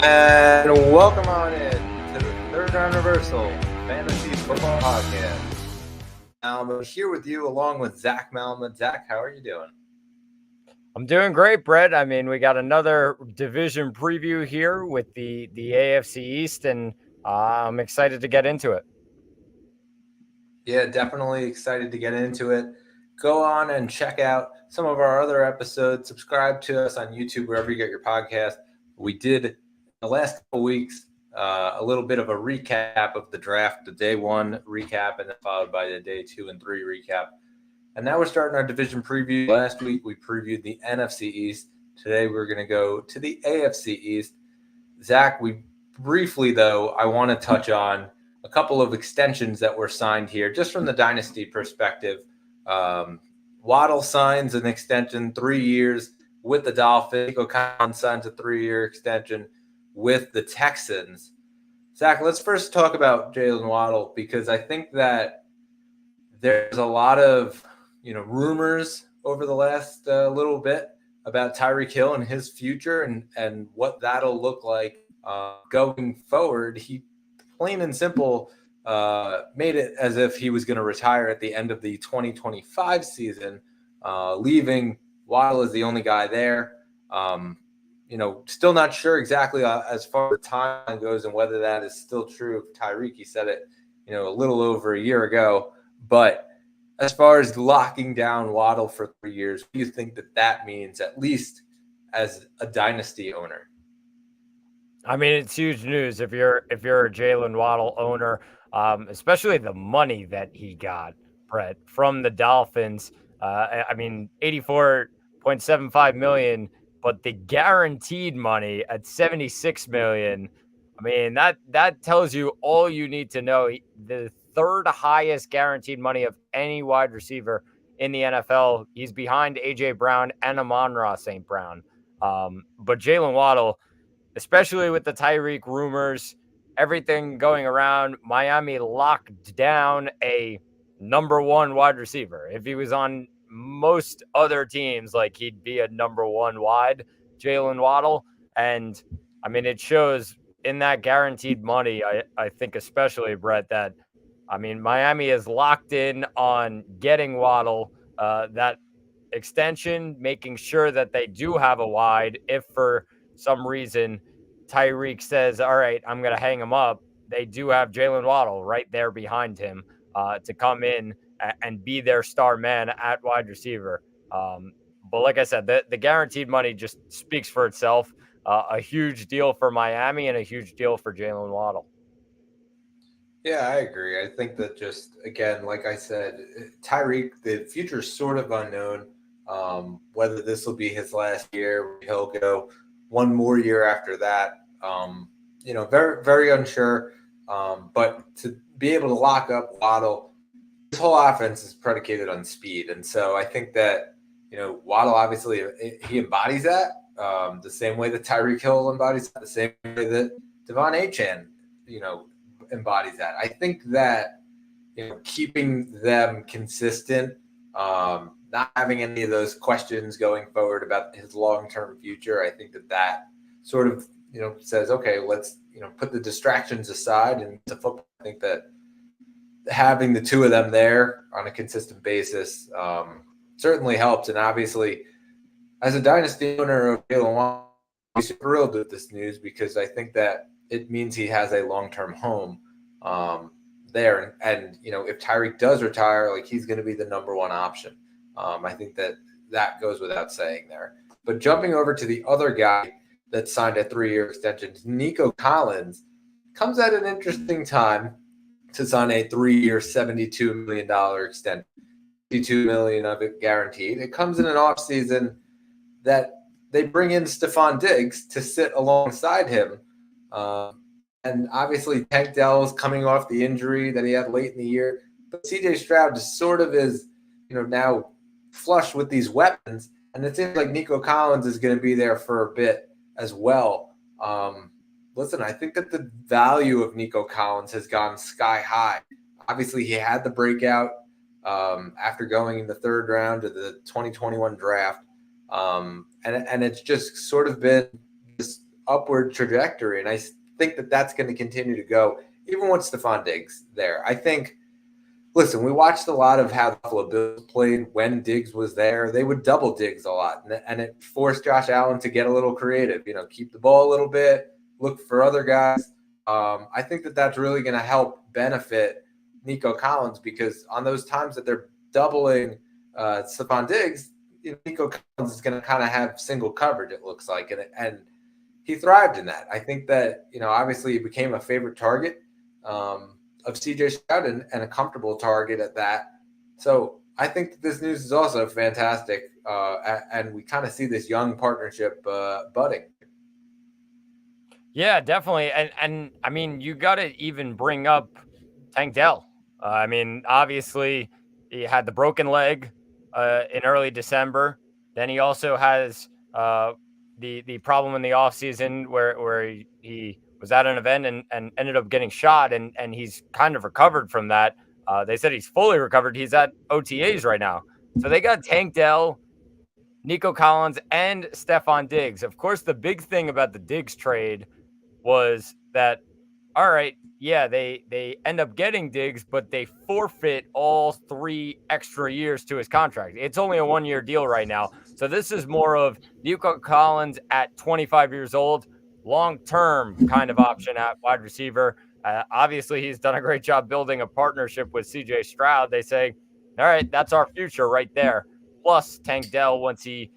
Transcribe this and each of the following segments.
And welcome on in to the Third Round Reversal Fantasy Football Podcast. I'm here with you along with Zach Malma. Zach, how are you doing? I'm doing great, Brett. I mean, we got another division preview here with the AFC East, and I'm excited to get into it. Yeah, definitely excited to get into it. Go on and check out some of our other episodes. Subscribe to us on YouTube, wherever you get your podcast. We did the last couple weeks a little bit of a recap of the draft, the day one recap, and then followed by the day 2 and 3 recap. And now we're starting our division preview. Last week we previewed the NFC East. Today we're going to go to the AFC East. Zach, briefly, though, I want to touch on a couple of extensions that were signed here, just from the dynasty perspective. Waddle signs an extension, 3 years with the Dolphins. Nico Collins signs a 3-year extension with the Texans. Zach, let's first talk about Jalen Waddle, because I think that there's a lot of rumors over the last little bit about Tyreek Hill and his future and what that'll look like going forward. He plain and simple made it as if he was going to retire at the end of the 2025 season, leaving Waddle as the only guy there. Still not sure exactly as far as the timeline goes and whether that is still true of Tyreek. He said it, a little over a year ago. But as far as locking down Waddle for 3 years, what do you think that means, at least as a dynasty owner? I mean, it's huge news if you're a Jalen Waddle owner, especially the money that he got, Brett, from the Dolphins. I mean, $84.75 million, but the guaranteed money at $76 million. I mean, that tells you all you need to know. The third highest guaranteed money of any wide receiver in the NFL. He's behind A.J. Brown and Amon-Ra St. Brown. But Jalen Waddle, especially with the Tyreek rumors, everything going around, Miami locked down a number one wide receiver. If he was on most other teams, like, he'd be a number one wide, Jalen Waddle. And I mean, it shows in that guaranteed money. I think especially, Brett, that I mean, Miami is locked in on getting Waddle, that extension, making sure that they do have a wide. If for some reason Tyreek says, all right, I'm going to hang him up, they do have Jalen Waddle right there behind him to come in and be their star man at wide receiver. But like I said, the guaranteed money just speaks for itself. A huge deal for Miami and a huge deal for Jalen Waddle. Yeah, I agree. I think that just, again, like I said, Tyreek, the future is sort of unknown. Whether this will be his last year, he'll go one more year after that. Very, very unsure. But to be able to lock up Waddle, his whole offense is predicated on speed. And so I think that, Waddle, obviously, he embodies that the same way that Tyreek Hill embodies that, the same way that Devon Achane, embodies that. I think that keeping them consistent, not having any of those questions going forward about his long-term future, I think that sort of says, okay, let's put the distractions aside and to football. I think that having the two of them there on a consistent basis certainly helps. And obviously, as a dynasty owner of Jalen Waddle, I'm thrilled with this news, because I think that it means he has a long-term home there. And if Tyreek does retire, like, he's going to be the number one option. I think that goes without saying there. But jumping over to the other guy that signed a 3-year extension, Nico Collins, comes at an interesting time to sign a 3-year, $72 million extension, $52 million of it guaranteed. It comes in an offseason that they bring in Stephon Diggs to sit alongside him. And obviously, Tank Dell's coming off the injury that he had late in the year. But C.J. Stroud sort of is, now flush with these weapons. And it seems like Nico Collins is going to be there for a bit as well. Listen, I think that the value of Nico Collins has gone sky high. Obviously, he had the breakout after going in the third round of the 2021 draft. And it's just sort of been this upward trajectory, and I think that that's going to continue to go even with Stephon Diggs there. I think. Listen, we watched a lot of how the Buffalo Bills played when Diggs was there. They would double Diggs a lot, and it forced Josh Allen to get a little creative. Keep the ball a little bit, look for other guys. I think that that's really going to help benefit Nico Collins because on those times that they're doubling Stephon Diggs, Nico Collins is going to kind of have single coverage. It looks like, and he thrived in that. I think that obviously he became a favorite target. Of CJ Stroud and a comfortable target at that. So I think that this news is also fantastic. And we kind of see this young partnership budding. Yeah, definitely. And I mean, you got to even bring up Tank Dell. I mean, obviously, he had the broken leg in early December. Then he also has the problem in the offseason where he was at an event and ended up getting shot, and he's kind of recovered from that. They said he's fully recovered. He's at OTAs right now. So they got Tank Dell, Nico Collins, and Stephon Diggs. Of course, the big thing about the Diggs trade was that, all right, yeah, they end up getting Diggs, but they forfeit all 3 extra years to his contract. It's only a 1-year deal right now. So this is more of Nico Collins at 25 years old, long-term kind of option at wide receiver. Obviously, he's done a great job building a partnership with CJ Stroud. They say, all right, that's our future right there. Plus Tank Dell, once it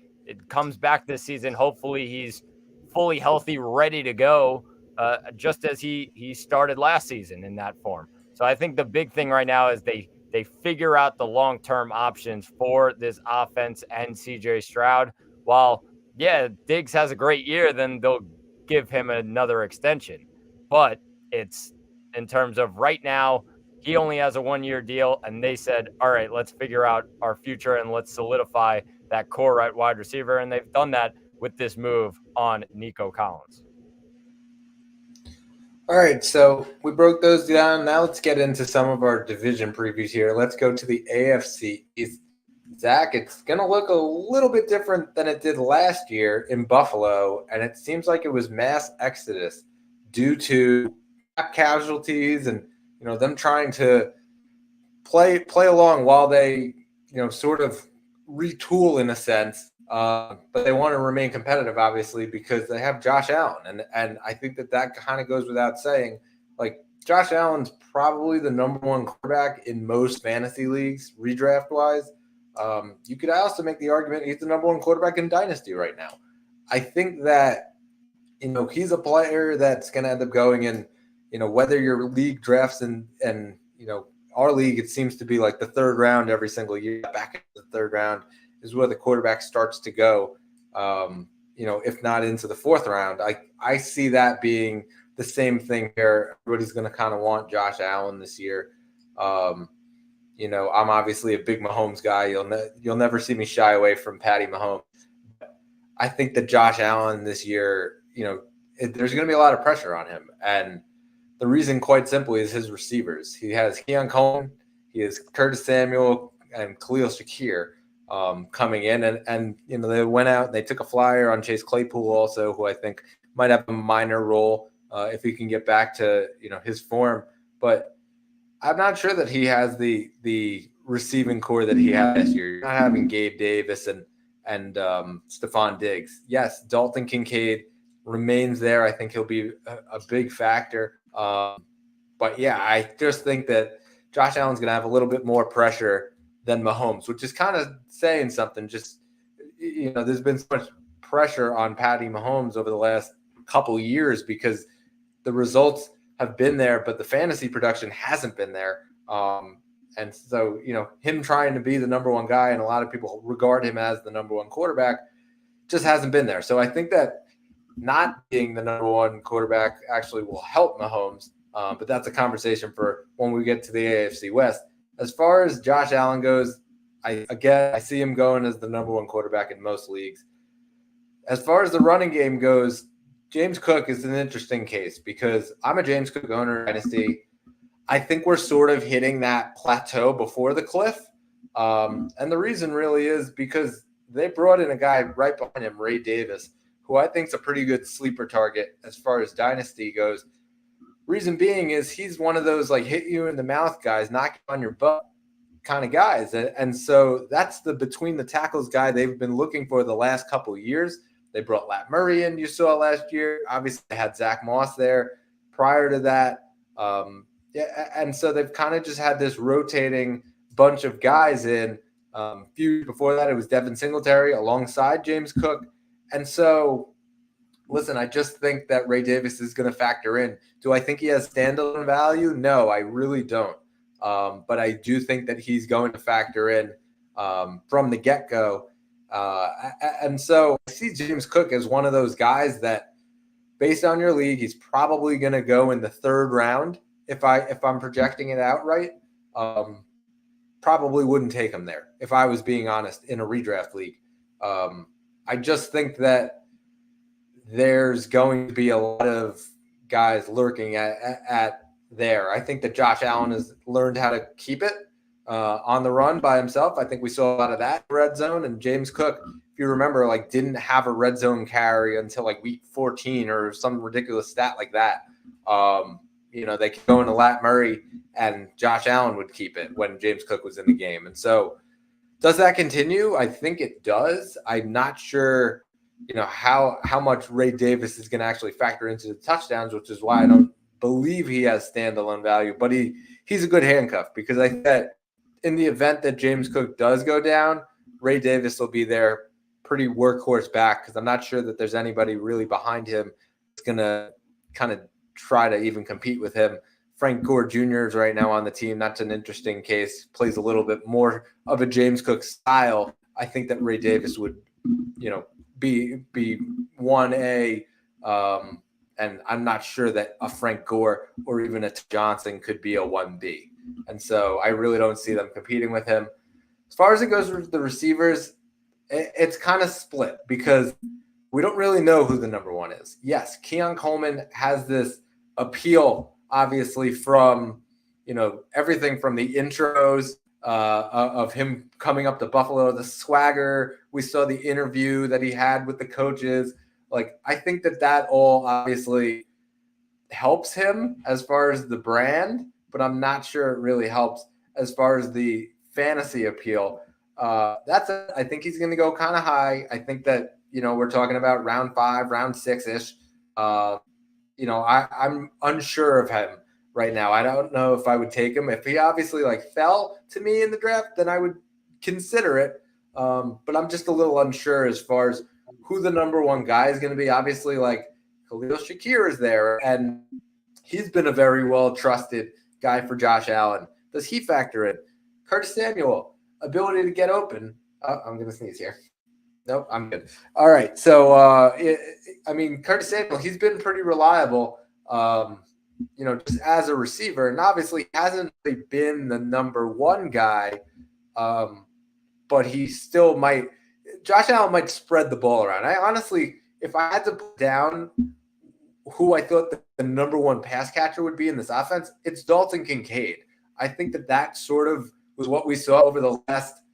comes back this season, hopefully he's fully healthy, ready to go. Just as he started last season in that form. So I think the big thing right now is they figure out the long-term options for this offense and CJ Stroud. While, yeah, Diggs has a great year, then they'll give him another extension. But it's in terms of right now, he only has a 1-year deal, and they said, all right, let's figure out our future and let's solidify that core right wide receiver. And they've done that with this move on Nico Collins. All right, so we broke those down. Now let's get into some of our division previews here. Let's go to the AFC East. Zach, it's going to look a little bit different than it did last year in Buffalo, and it seems like it was mass exodus due to casualties and them trying to play along while they sort of retool in a sense. But they want to remain competitive, obviously, because they have Josh Allen. And I think that kind of goes without saying. Like, Josh Allen's probably the number 1 quarterback in most fantasy leagues, redraft-wise. You could also make the argument he's the number 1 quarterback in Dynasty right now. I think that, he's a player that's going to end up going in, whether your league drafts and our league, it seems to be like the 3rd round every single year, back in the 3rd round is where the quarterback starts to go, if not into the 4th round. I see that being the same thing here. Everybody's going to kind of want Josh Allen this year. I'm obviously a big Mahomes guy. You'll never see me shy away from Patty Mahomes. I think that Josh Allen this year, there's going to be a lot of pressure on him. And the reason, quite simply, is his receivers. He has Keon Coleman, he has Curtis Samuel, and Khalil Shakir. Coming in and they went out and they took a flyer on Chase Claypool also, who I think might have a minor role if he can get back to his form, but I'm not sure that he has the receiving core that he had this year. You're not having Gabe Davis and Stephon Diggs. Yes, Dalton Kincaid remains there. I think he'll be a big factor, but yeah, I just think that Josh Allen's going to have a little bit more pressure than Mahomes, which is kind of saying something. Just, there's been so much pressure on Patty Mahomes over the last couple years because the results have been there, but the fantasy production hasn't been there. And so, him trying to be the number 1 guy, and a lot of people regard him as the number 1 quarterback, just hasn't been there. So I think that not being the number 1 quarterback actually will help Mahomes, but that's a conversation for when we get to the AFC West. As far as Josh Allen goes, I see him going as the number 1 quarterback in most leagues. As far as the running game goes, James Cook is an interesting case because I'm a James Cook owner in Dynasty. I think we're sort of hitting that plateau before the cliff. And the reason really is because they brought in a guy right behind him, Ray Davis, who I think is a pretty good sleeper target as far as dynasty goes. Reason being is he's one of those like hit you in the mouth guys, knock you on your butt kind of guys. And so that's the between the tackles guy they've been looking for the last couple of years. They brought Lat Murray in, you saw last year. Obviously, they had Zach Moss there prior to that. Yeah, and so they've kind of just had this rotating bunch of guys in. Few before that, it was Devin Singletary alongside James Cook. And so, listen, I just think that Ray Davis is going to factor in. Do I think he has standalone value? No, I really don't. But I do think that he's going to factor in from the get-go. And so I see James Cook as one of those guys that, based on your league, he's probably going to go in the third round if I'm projecting it out right. Probably wouldn't take him there if I was being honest in a redraft league. I just think that there's going to be a lot of guys lurking at there. I think that Josh Allen has learned how to keep it on the run by himself. I think we saw a lot of that in red zone. And James Cook, if you remember, like didn't have a red zone carry until like week 14 or some ridiculous stat like that. They could go into Lat Murray and Josh Allen would keep it when James Cook was in the game. And so does that continue? I think it does. I'm not sure, how much Ray Davis is going to actually factor into the touchdowns, which is why I don't believe he has standalone value, but he's a good handcuff because I think that in the event that James Cook does go down, Ray Davis will be there pretty workhorse back because I'm not sure that there's anybody really behind him that's going to kind of try to even compete with him. Frank Gore Jr. is right now on the team. That's an interesting case. Plays a little bit more of a James Cook style. I think that Ray Davis would, be 1A. And I'm not sure that a Frank Gore or even a Johnson could be a 1B. And so I really don't see them competing with him. As far as it goes with the receivers, it's kind of split because we don't really know who the number one is. Yes, Keon Coleman has this appeal, obviously, from, everything from the intros of him coming up to Buffalo, the swagger. We saw the interview that he had with the coaches. Like, I think that all obviously helps him as far as the brand, but I'm not sure it really helps as far as the fantasy appeal. I think he's going to go kind of high. I think that, we're talking about round 5, round 6-ish. I'm unsure of him right now. I don't know if I would take him. If he obviously fell to me in the draft, then I would consider it. But I'm just a little unsure as far as who the number one guy is going to be. Obviously, Khalil Shakir is there, and he's been a very well-trusted guy for Josh Allen. Does he factor in? Curtis Samuel, ability to get open. I'm going to sneeze here. Nope, I'm good. All right. So, Curtis Samuel, he's been pretty reliable, just as a receiver. And obviously hasn't really been the number one guy, but he still might – Josh Allen might spread the ball around. I honestly, if I had to put down who I thought the number one pass catcher would be in this offense, it's Dalton Kincaid. I think that sort of was what we saw over the last –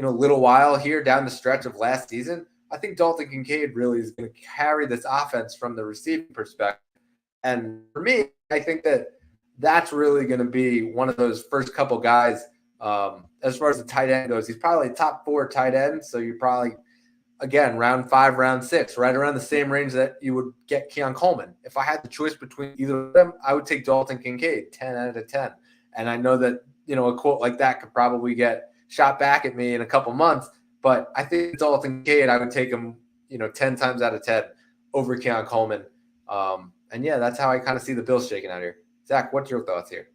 little while here down the stretch of last season. I think Dalton Kincaid really is going to carry this offense from the receiving perspective. And for me, I think that's really going to be one of those first couple guys. As far as the tight end goes, he's probably top 4 tight end. So you're probably, again, round 5, round 6, right around the same range that you would get Keon Coleman. If I had the choice between either of them, I would take Dalton Kincaid 10 out of 10. And I know that, a quote like that could probably get shot back at me in a couple months, but I think Dalton Kincaid, I would take him, 10 times out of 10 over Keon Coleman. And yeah, that's how I kind of see the Bills shaking out here. Zach, what's your thoughts here?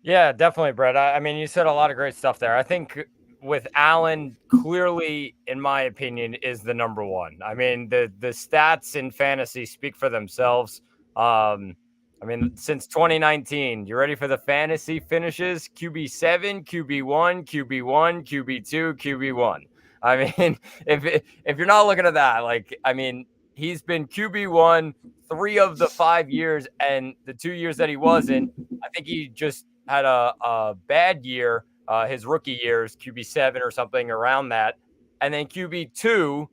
Yeah, definitely, Brett. You said a lot of great stuff there. I think with Allen, clearly, in my opinion, is the number one. The stats in fantasy speak for themselves. Since 2019, you ready for the fantasy finishes? QB7, QB1, QB1, QB2, QB1. If you're not looking at that, he's been QB1 3 of the 5 years, and the 2 years that he wasn't, I think he just had a bad year, his rookie years, QB7 or something around that. And then QB2,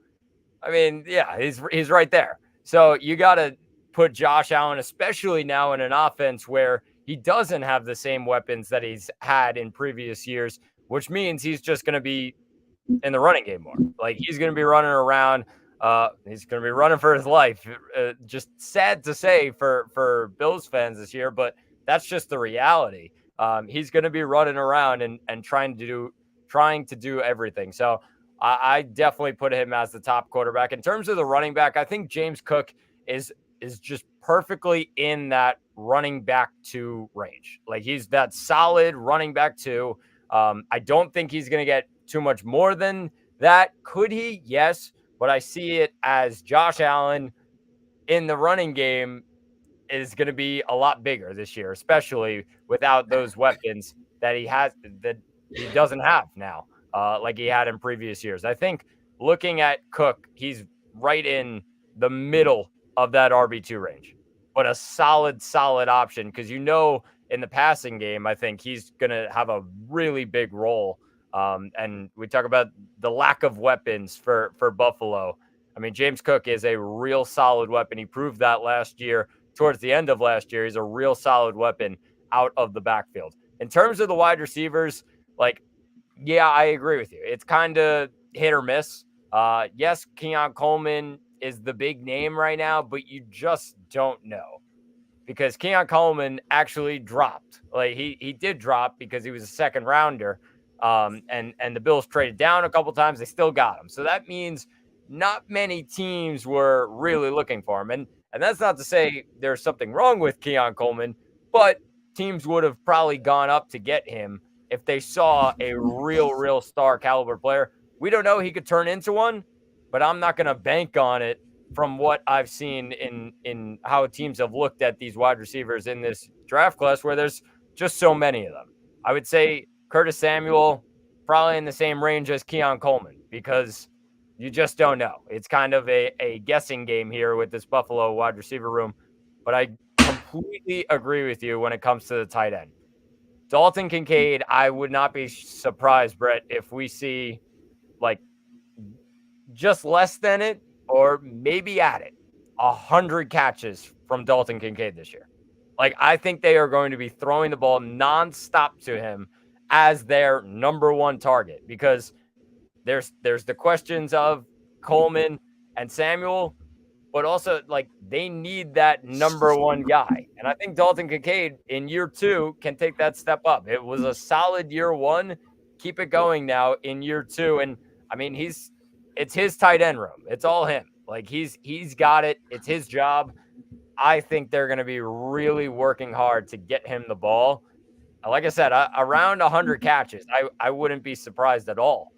I mean, yeah, he's right there. So you got to put Josh Allen, especially now in an offense where he doesn't have the same weapons that he's had in previous years, which means he's just going to be in the running game more. Like he's going to be running around. He's going to be running for his life. Just sad to say for Bills fans this year, but that's just the reality. He's going to be running around and trying to do everything. So I definitely put him as the top quarterback. In terms of the running back, I think James Cook is just perfectly in that running back 2 range. Like he's that solid running back 2. I don't think he's going to get too much more than that. Could he? Yes. But I see it as Josh Allen in the running game is going to be a lot bigger this year, especially without those weapons that he doesn't have now, like he had in previous years. I think looking at Cook, he's right in the middle of that RB2 range, but a solid option because in the passing game, I think he's going to have a really big role. And we talk about the lack of weapons for Buffalo. I mean, James Cook is a real solid weapon. He proved that last year. Towards the end of last year, he's a real solid weapon out of the backfield. In terms of the wide receivers, like, yeah, I agree with you. It's kind of hit or miss. Yes, Keon Coleman is the big name right now, but you just don't know because Keon Coleman actually dropped. Like he did drop because he was a second rounder. And the Bills traded down a couple times. They still got him. So that means not many teams were really looking for him. And that's not to say there's something wrong with Keon Coleman, but teams would have probably gone up to get him if they saw a real star caliber player. We don't know he could turn into one, but I'm not going to bank on it from what I've seen in how teams have looked at these wide receivers in this draft class where there's just so many of them. I would say Curtis Samuel probably in the same range as Keon Coleman because you just don't know. It's kind of a guessing game here with this Buffalo wide receiver room, but I completely agree with you when it comes to the tight end. Dalton Kincaid, I would not be surprised, Brett, if we see like just less than it or maybe at it 100 catches from Dalton Kincaid this year. Like I think they are going to be throwing the ball nonstop to him as their number one target because there's the questions of Coleman and Samuel, but also like they need that number one guy. And I think Dalton Kincaid in year 2 can take that step up. It was a solid year 1. Keep it going now in year 2. And I mean, it's his tight end room. It's all him. Like he's got it. It's his job. I think they're going to be really working hard to get him the ball. Like I said, around 100 catches, I wouldn't be surprised at all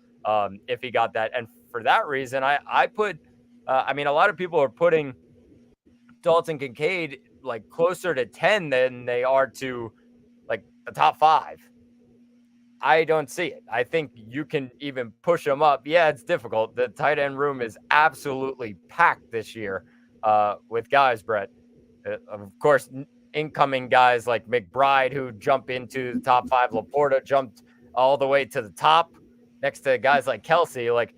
if he got that. And for that reason, I put, I mean, a lot of people are putting Dalton Kincaid like closer to 10 than they are to like the top 5. I don't see it. I think you can even push him up. Yeah, it's difficult. The tight end room is absolutely packed this year with guys, Brett. Of course, incoming guys like McBride who jump into the top 5. Laporta jumped all the way to the top next to guys like Kelsey. Like,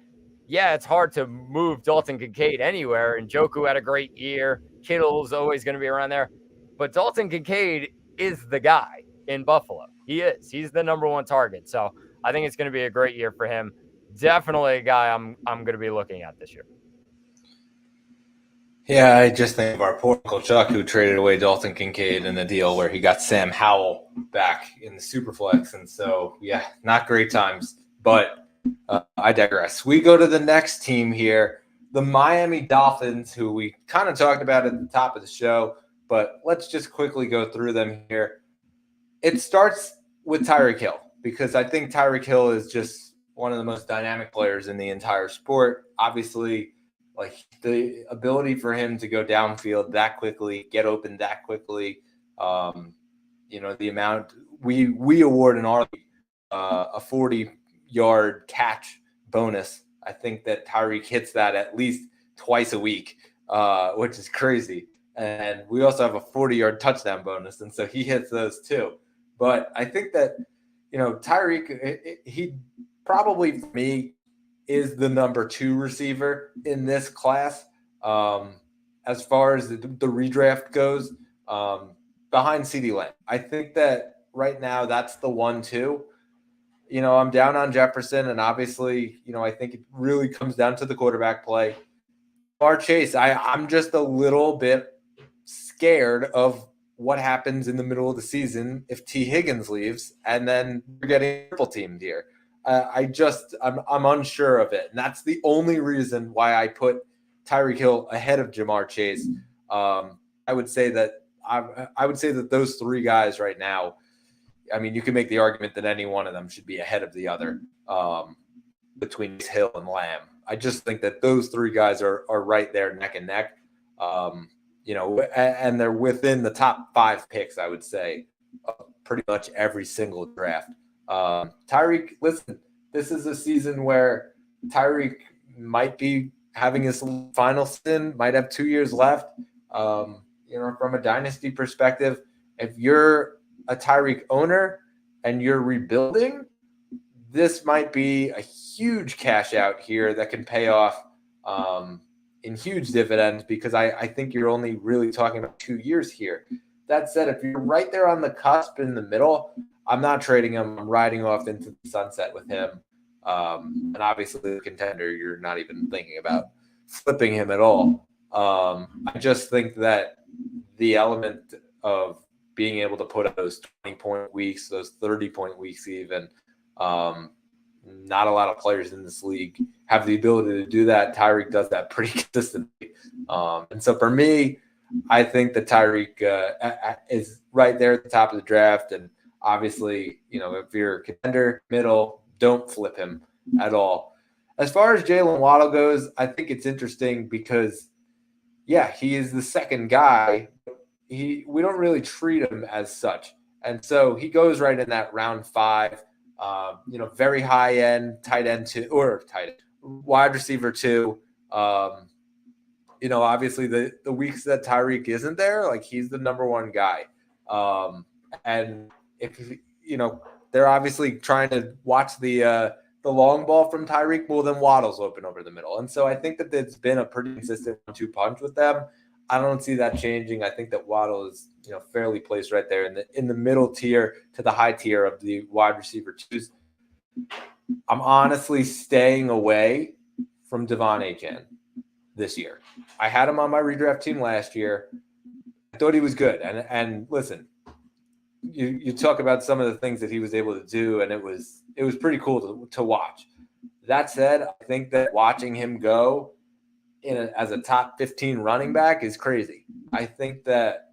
yeah, it's hard to move Dalton Kincaid anywhere. And Njoku had a great year. Kittle's always going to be around there. But Dalton Kincaid is the guy in Buffalo. He is. He's the number one target. So I think it's going to be a great year for him. Definitely a guy I'm going to be looking at this year. Yeah, I just think of our poor Uncle Chuck who traded away Dalton Kincaid in a deal where he got Sam Howell back in the Superflex. And so, yeah, not great times. But I digress. We go to the next team here, the Miami Dolphins, who we kind of talked about at the top of the show. But let's just quickly go through them here. It starts with Tyreek Hill because I think Tyreek Hill is just one of the most dynamic players in the entire sport. Obviously, like the ability for him to go downfield that quickly, get open that quickly, the amount we award in our league, a 40-yard catch bonus. I think that Tyreek hits that at least twice a week, which is crazy. And we also have a 40-yard touchdown bonus, and so he hits those too. But I think that, Tyreek, he probably, for me, is the number 2 receiver in this class. As far as the redraft goes, behind CeeDee Lamb. I think that right now that's the 1-2. I'm down on Jefferson, and obviously, I think it really comes down to the quarterback play. Ja'Marr Chase, I'm just a little bit scared of what happens in the middle of the season if T. Higgins leaves, and then we're getting triple teamed here. I'm unsure of it, and that's the only reason why I put Tyreek Hill ahead of Ja'Marr Chase. I would say that those 3 guys right now. I mean, you can make the argument that any one of them should be ahead of the other between Hill and Lamb. I just think that those 3 guys are right there neck and neck. And they're within the top 5 picks, I would say, pretty much every single draft. Tyreek, listen, this is a season where Tyreek might be having his final season, might have 2 years left. From a dynasty perspective, if you're a Tyreek owner and you're rebuilding, this might be a huge cash out here that can pay off in huge dividends, because I think you're only really talking about 2 years here. That said, if you're right there on the cusp in the middle, I'm not trading him. I'm riding off into the sunset with him. And obviously the contender, you're not even thinking about flipping him at all. I just think that the element of being able to put up those 20-point weeks, those 30-point weeks even, not a lot of players in this league have the ability to do that. Tyreek does that pretty consistently. And so for me, I think that Tyreek is right there at the top of the draft. And obviously, if you're a contender, middle, don't flip him at all. As far as Jalen Waddle goes, I think it's interesting because, he is the second guy. We don't really treat him as such. And so he goes right in that round 5, very high end, tight end 2, or wide receiver 2. Obviously the weeks that Tyreek isn't there, like, he's the number 1 guy. And if, they're obviously trying to watch the long ball from Tyreek, well, then Waddle's open over the middle. And so I think that it's been a pretty consistent 1-2 punch with them. I don't see that changing. I think that Waddle is, fairly placed right there in the middle tier to the high tier of the wide receiver 2s. I'm honestly staying away from Devon Achane this year. I had him on my redraft team last year. I thought he was good. And listen, you talk about some of the things that he was able to do, and it was pretty cool to watch. That said, I think that watching him go as a top 15 running back is crazy. I think that,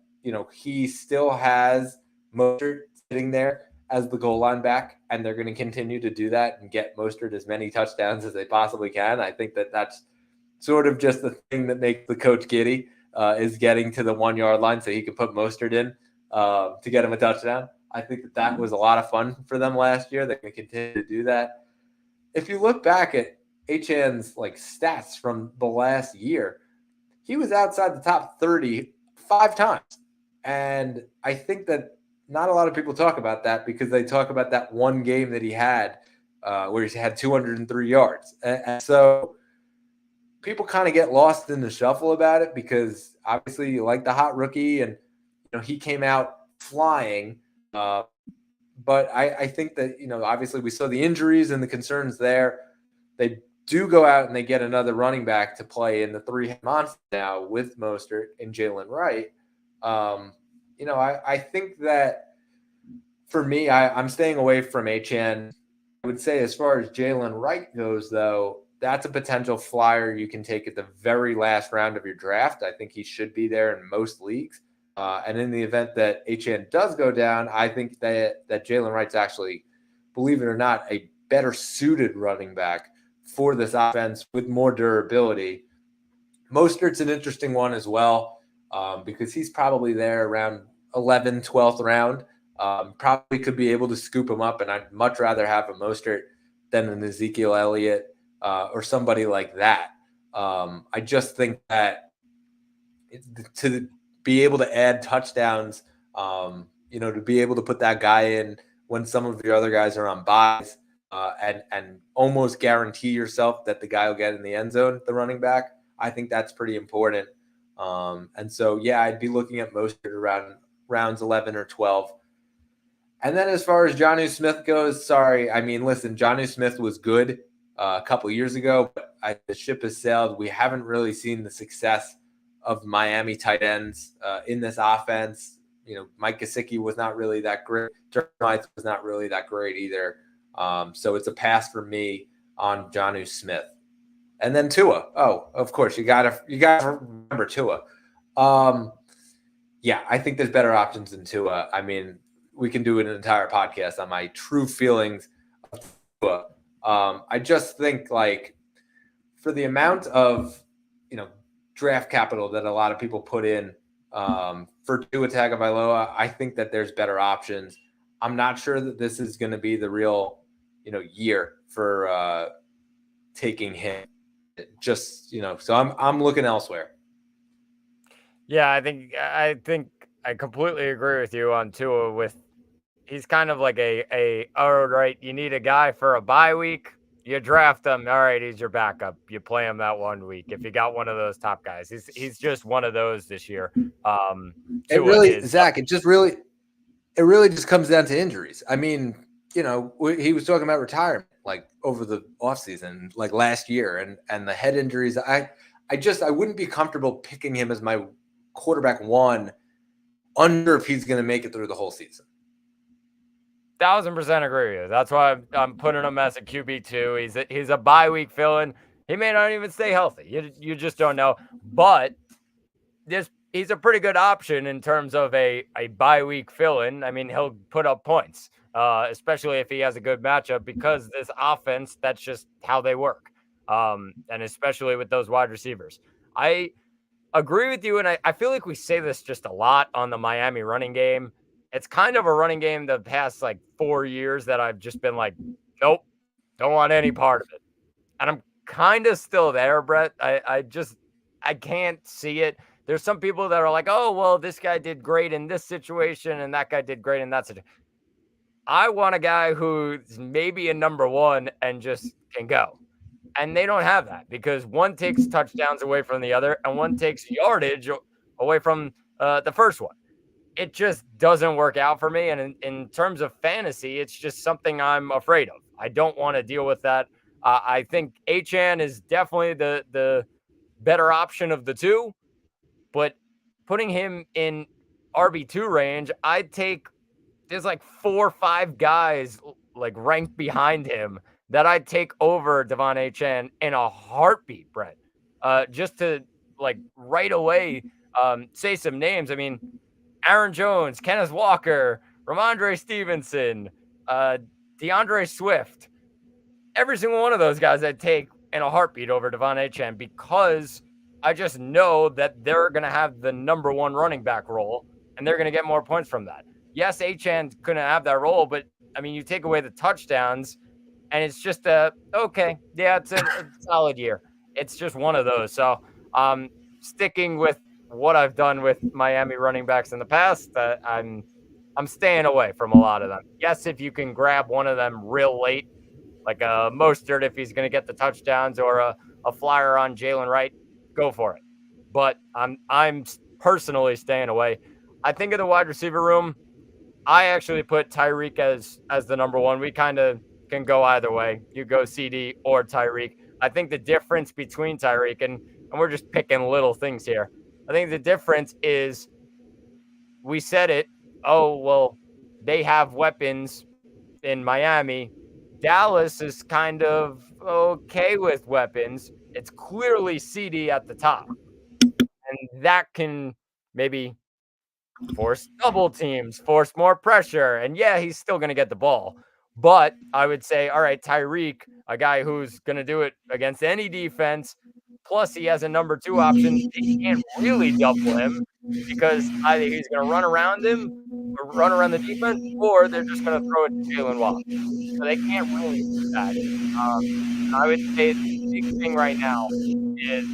he still has Mostert sitting there as the goal line back, and they're going to continue to do that and get Mostert as many touchdowns as they possibly can. I think that that's sort of just the thing that makes the coach giddy, is getting to the 1-yard line so he can put Mostert in to get him a touchdown. I think that was a lot of fun for them last year. They're going to continue to do that. If you look back at Achane's stats from the last year, he was outside the top 30 5 times. And I think that not a lot of people talk about that because they talk about that one game that he had where he had 203 yards. And so people kind of get lost in the shuffle about it because obviously you like the hot rookie and he came out flying. But I think that, obviously we saw the injuries and the concerns there. They do go out and they get another running back to play in the 3-head monster now with Mostert and Jalen Wright. I think that for me, I'm staying away from Achane. I would say as far as Jalen Wright goes, though, that's a potential flyer you can take at the very last round of your draft. I think he should be there in most leagues. And in the event that Achane does go down, I think that Jalen Wright's actually, believe it or not, a better suited running back for this offense with more durability. Mostert's an interesting one as well because he's probably there around 11th, 12th round. Probably could be able to scoop him up, and I'd much rather have a Mostert than an Ezekiel Elliott or somebody like that. I just think that to be able to add touchdowns, to be able to put that guy in when some of your other guys are on buys, and almost guarantee yourself that the guy will get in the end zone, the running back. I think that's pretty important. And so, yeah, I'd be looking at most around rounds 11 or 12. And then as far as Jonnu Smith goes, sorry. I mean, listen, Jonnu Smith was good a couple years ago, but the ship has sailed. We haven't really seen the success of Miami tight ends in this offense. You know, Mike Gesicki was not really that great. Termites was not really that great either. So it's a pass for me on Jonnu Smith. And then Tua. Oh, of course, you gotta remember Tua. Yeah, I think there's better options than Tua. I mean, we can do an entire podcast on my true feelings of Tua. I just think like for the amount of draft capital that a lot of people put in for Tua Tagovailoa, I think that there's better options. I'm not sure that this is going to be the real year for taking him. Just so I'm looking elsewhere. Yeah, I think I completely agree with you on Tua. He's kind of like all right, you need a guy for a bye week, you draft him. All right, he's your backup. You play him that 1 week if you got one of those top guys. He's just one of those this year. It really, Zach, it really just comes down to injuries. I mean, he was talking about retirement like over the offseason, like last year, and the head injuries. I wouldn't be comfortable picking him as my quarterback one under if he's going to make it through the whole season. 1000% agree with you. That's why I'm putting him as a QB2. He's a bye week fill-in. He may not even stay healthy. You just don't know. But he's a pretty good option in terms of a bye week fill-in. I mean, he'll put up points, especially if he has a good matchup, because this offense, that's just how they work. And especially with those wide receivers. I agree with you, and I feel like we say this just a lot on the Miami running game. It's kind of a running game the past like 4 years that I've just been like, nope, don't want any part of it. And I'm kind of still there, Brett. I can't see it. There's some people that are like, oh, well, this guy did great in this situation and that guy did great in that situation. I want a guy who's maybe a number one and just can go. And they don't have that because one takes touchdowns away from the other and one takes yardage away from the first one. It just doesn't work out for me. And in terms of fantasy, it's just something I'm afraid of. I don't want to deal with that. I think Achane is definitely the better option of the two, but putting him in RB2 range, there's like 4 or 5 guys like ranked behind him that I'd take over Devon Achane in a heartbeat, Brett. Just to like right away say some names. I mean, Aaron Jones, Kenneth Walker, Ramondre Stevenson, DeAndre Swift. Every single one of those guys I'd take in a heartbeat over Devon Achane because I just know that they're going to have the number one running back role and they're going to get more points from that. Yes, Achane couldn't have that role, but I mean, you take away the touchdowns and it's just okay. Yeah, it's a solid year. It's just one of those. So sticking with what I've done with Miami running backs in the past, I'm staying away from a lot of them. Yes, if you can grab one of them real late, like a Mostert if he's going to get the touchdowns, or a flyer on Jalen Wright, go for it. But I'm personally staying away. I think of the wide receiver room, I actually put Tyreek as the number one. We kind of can go either way. You go CD or Tyreek. I think the difference between Tyreek, and we're just picking little things here, I think the difference is we said it. Oh, well, they have weapons in Miami. Dallas is kind of okay with weapons. It's clearly CD at the top. And that can maybe force double teams, force more pressure. And yeah, he's still going to get the ball. But I would say, all right, Tyreek, a guy who's going to do it against any defense, plus he has a number 2 option. They can't really double him because either he's going to run around him or run around the defense, or they're just going to throw it to Jalen Waddle. So they can't really do that. I would say the big thing right now is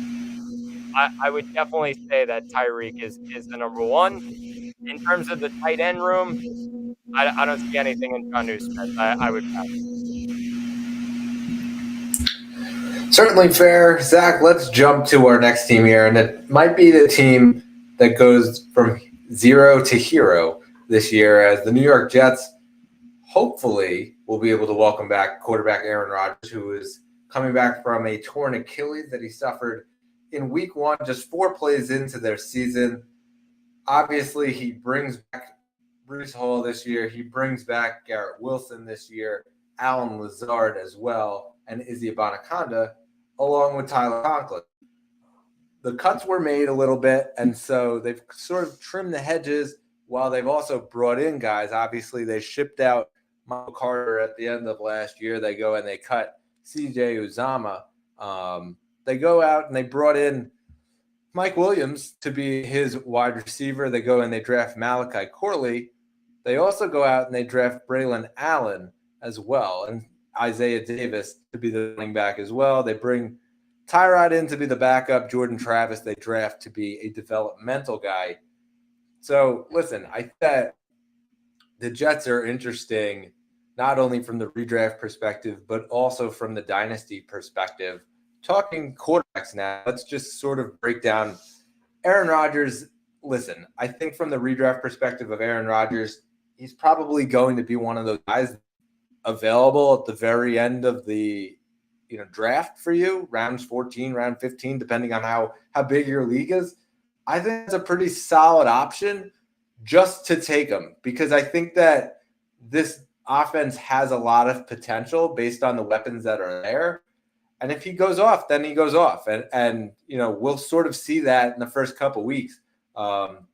I would definitely say that Tyreek is the number one. In terms of the tight end room, I don't see anything in Jonnu Smith. I would pass. Certainly fair. Zach, let's jump to our next team here. And it might be the team that goes from zero to hero this year, as the New York Jets hopefully will be able to welcome back quarterback Aaron Rodgers, who is coming back from a torn Achilles that he suffered in week 1, just 4 plays into their season. Obviously, he brings back Bruce Hall this year. He brings back Garrett Wilson this year, Alan Lazard as well, and Izzy Abanikanda, along with Tyler Conklin. The cuts were made a little bit, and so they've sort of trimmed the hedges while they've also brought in guys. Obviously, they shipped out Michael Carter at the end of last year. They go and they cut CJ Uzama. They go out and they brought in Mike Williams to be his wide receiver. They go and they draft Malachi Corley. They also go out and they draft Braylon Allen as well, and Isaiah Davis to be the running back as well. They bring Tyrod in to be the backup. Jordan Travis they draft to be a developmental guy. So listen, I think that the Jets are interesting not only from the redraft perspective, but also from the dynasty perspective. Talking quarterbacks now, let's just sort of break down Aaron Rodgers. Listen, I think from the redraft perspective of Aaron Rodgers, he's probably going to be one of those guys available at the very end of the draft for you, rounds 14, round 15, depending on how big your league is. I think it's a pretty solid option just to take him, because I think that this offense has a lot of potential based on the weapons that are there. And if he goes off, then he goes off. And we'll sort of see that in the first couple weeks.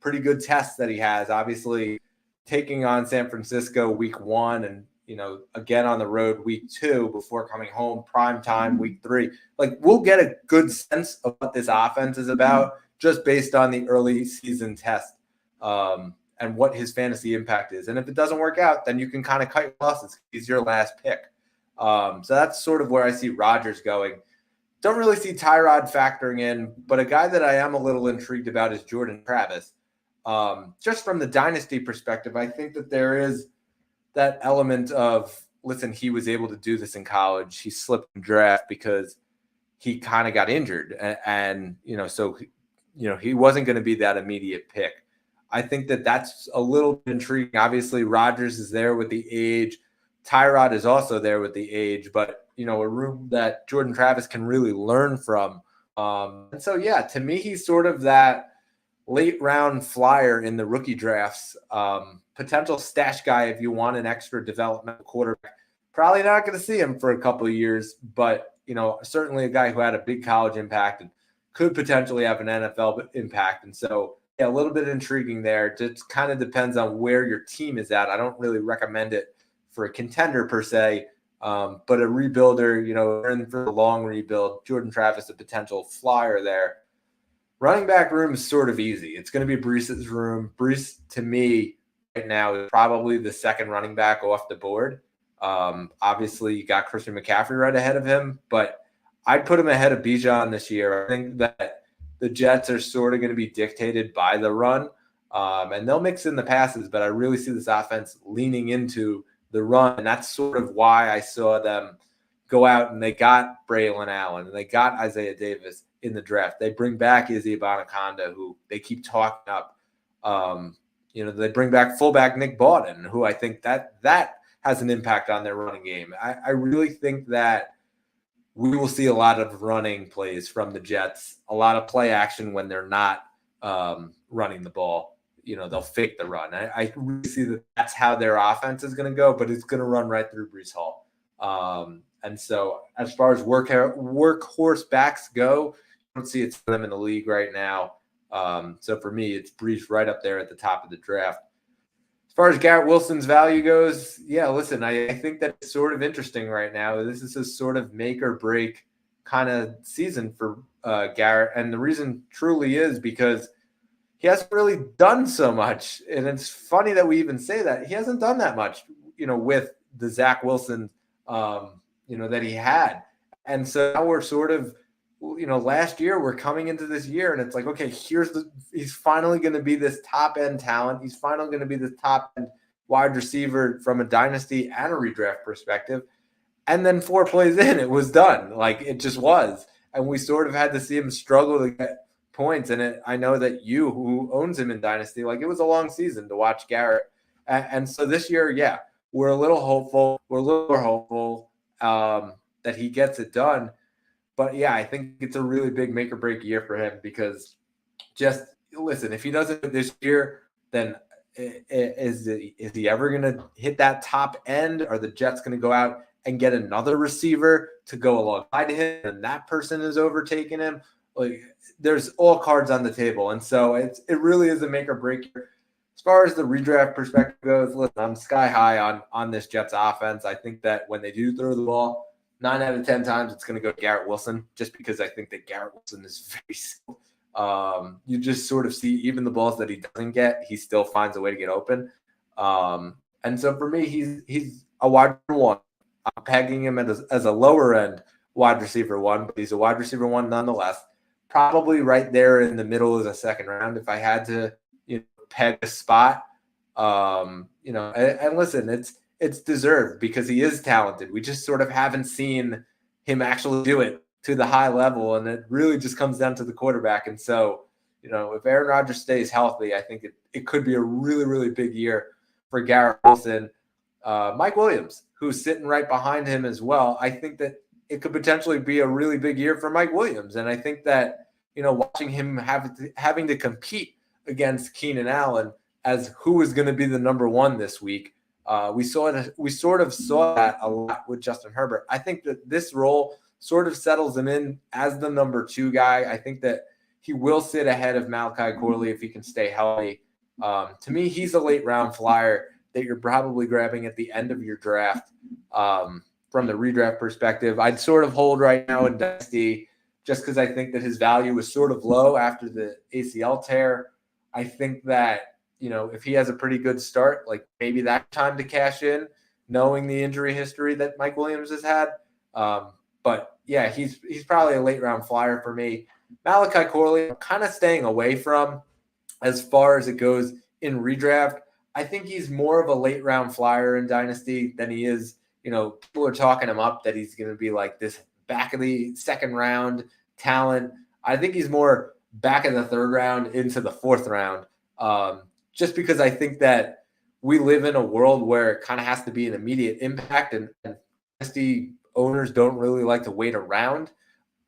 Pretty good tests that he has. Obviously, taking on San Francisco week 1 and, again on the road week 2 before coming home, prime time week 3. Like, we'll get a good sense of what this offense is about just based on the early season test and what his fantasy impact is. And if it doesn't work out, then you can kind of cut your losses. He's your last pick. So that's sort of where I see Rodgers going. Don't really see Tyrod factoring in, but a guy that I am a little intrigued about is Jordan Travis. Just from the dynasty perspective, I think that there is that element of, listen, he was able to do this in college. He slipped in draft because he kind of got injured. And so he wasn't going to be that immediate pick. I think that that's a little intriguing. Obviously, Rodgers is there with the age. Tyrod is also there with the age, but, a room that Jordan Travis can really learn from. And so, yeah, to me, he's sort of that late round flyer in the rookie drafts, potential stash guy if you want an extra developmental quarterback. Probably not going to see him for a couple of years, but, certainly a guy who had a big college impact and could potentially have an NFL impact. And so, yeah, a little bit intriguing there. It just kind of depends on where your team is at. I don't really recommend it for a contender per se, but a rebuilder, in for the long rebuild. Jordan Travis, a potential flyer there. Running back room is sort of easy. It's going to be Breece's room. Breece, to me, right now is probably the second running back off the board. Obviously, you got Christian McCaffrey right ahead of him, but I'd put him ahead of Bijan this year. I think that the Jets are sort of going to be dictated by the run, and they'll mix in the passes, but I really see this offense leaning into the run, and that's sort of why I saw them go out and they got Braylon Allen and they got Isaiah Davis in the draft. They bring back Izzy Abanikanda, who they keep talking up. They bring back fullback Nick Bawden, who I think that has an impact on their running game. I really think that we will see a lot of running plays from the Jets, a lot of play action when they're not running the ball. They'll fake the run. I really see that that's how their offense is going to go, but it's going to run right through Breece Hall. And so as far as workhorse backs go, I don't see it for them in the league right now. So for me, it's Breece right up there at the top of the draft. As far as Garrett Wilson's value goes, yeah, listen, I think that it's sort of interesting right now. This is a sort of make or break kind of season for Garrett. And the reason truly is because he hasn't really done so much. And it's funny that we even say that. He hasn't done that much, with the Zach Wilson, that he had. And so now we're sort of, last year we're coming into this year and it's like, okay, he's finally going to be this top end talent. He's finally going to be this top end wide receiver from a dynasty and a redraft perspective. And then 4 plays in, it was done. Like it just was. And we sort of had to see him struggle to get points. And I know that you, who owns him in Dynasty, like it was a long season to watch Garrett. And so this year, yeah, we're a little hopeful. We're a little more hopeful that he gets it done. But yeah, I think it's a really big make or break year for him because just listen, if he doesn't this year, then is he ever going to hit that top end? Are the Jets going to go out and get another receiver to go alongside him, and that person is overtaking him? Like, there's all cards on the table, and so it really is a make or break year. As far as the redraft perspective goes, listen, I'm sky high on this Jets offense. I think that when they do throw the ball, 9 out of 10 times it's going to go to Garrett Wilson, just because I think that Garrett Wilson is very skilled. You just sort of see even the balls that he doesn't get, he still finds a way to get open. And so for me, he's a wide one. I'm pegging him as a lower end wide receiver one, but he's a wide receiver one nonetheless. Probably right there in the middle of the second round if I had to, peg a spot. And listen, it's deserved because he is talented. We just sort of haven't seen him actually do it to the high level, and it really just comes down to the quarterback. And so, if Aaron Rodgers stays healthy, I think it could be a really, really big year for Garrett Wilson. Mike Williams, who's sitting right behind him as well, I think that it could potentially be a really big year for Mike Williams. And I think that, watching him having to compete against Keenan Allen as who is going to be the number one this week, we sort of saw that a lot with Justin Herbert. I think that this role sort of settles him in as the number 2 guy. I think that he will sit ahead of Malachi Corley if he can stay healthy. To me, he's a late round flyer that you're probably grabbing at the end of your draft. From the redraft perspective, I'd sort of hold right now in Dynasty just because I think that his value is sort of low after the ACL tear. I think that, if he has a pretty good start, like maybe that time to cash in, knowing the injury history that Mike Williams has had. But yeah, he's probably a late round flyer for me. Malachi Corley, I'm kind of staying away from as far as it goes in redraft. I think he's more of a late round flyer in Dynasty than he is. People are talking him up that he's going to be like this back of the second round talent. I think he's more back in the third round into the fourth round, just because I think that we live in a world where it kind of has to be an immediate impact, and Dynasty owners don't really like to wait around,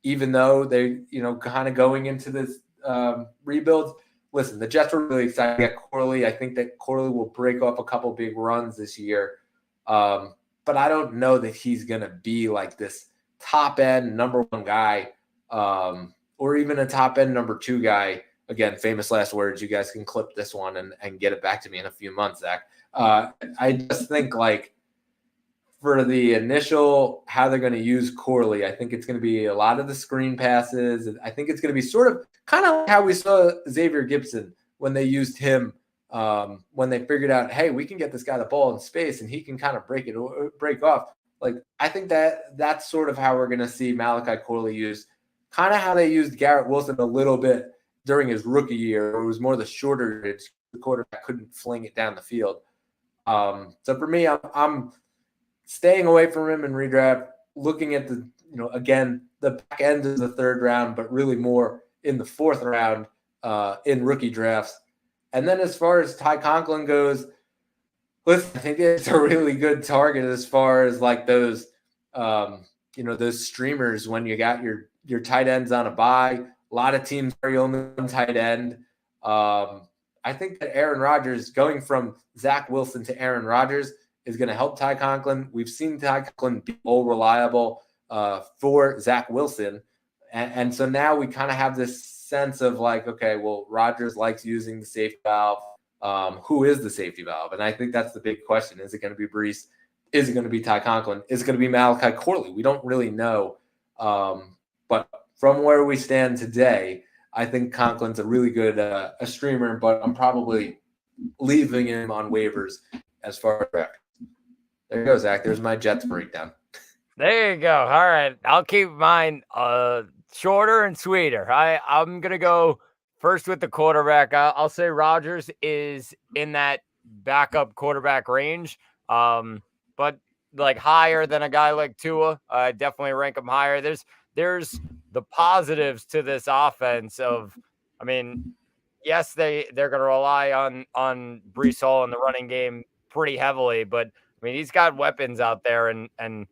even though they, kind of going into this rebuild. Listen, the Jets were really excited to get Corley. I think that Corley will break off a couple big runs this year. But I don't know that he's going to be like this top end number 1 guy, or even a top end number 2 guy. Again, famous last words. You guys can clip this one and get it back to me in a few months, Zach. I just think like for the initial, how they're going to use Corley, I think it's going to be a lot of the screen passes. I think it's going to be sort of kind of like how we saw Xavier Gibson when they used him, when they figured out, hey, we can get this guy the ball in space and he can kind of break off. Like, I think that's sort of how we're going to see Malachi Corley used, kind of how they used Garrett Wilson a little bit during his rookie year. It was more the shorter, the quarterback couldn't fling it down the field. So for me, I'm staying away from him in redraft, looking at the, again, the back end of the third round, but really more in the fourth round in rookie drafts. And then as far as Ty Conklin goes, listen, I think it's a really good target as far as like those, those streamers when you got your tight ends on a bye. A lot of teams are only one tight end. I think that Aaron Rodgers going from Zach Wilson to Aaron Rodgers is going to help Ty Conklin. We've seen Ty Conklin be all reliable for Zach Wilson. And so now we kind of have this sense of like, okay, well, Rodgers likes using the safety valve. Who is the safety valve? And I think that's the big question. Is it going to be Brees? Is it going to be Ty Conklin? Is it going to be Malachi Corley? We don't really know. But from where we stand today, I think Conklin's a really good a streamer, but I'm probably leaving him on waivers as far as back. There you go, Zach. There's my Jets breakdown. There you go. All right. I'll keep mine shorter and sweeter. I'm going to go first with the quarterback. I'll say Rodgers is in that backup quarterback range. But like higher than a guy like Tua. I definitely rank him higher. There's the positives to this offense of, I mean, yes, they're going to rely on Brees Hall in the running game pretty heavily, but I mean, he's got weapons out there, and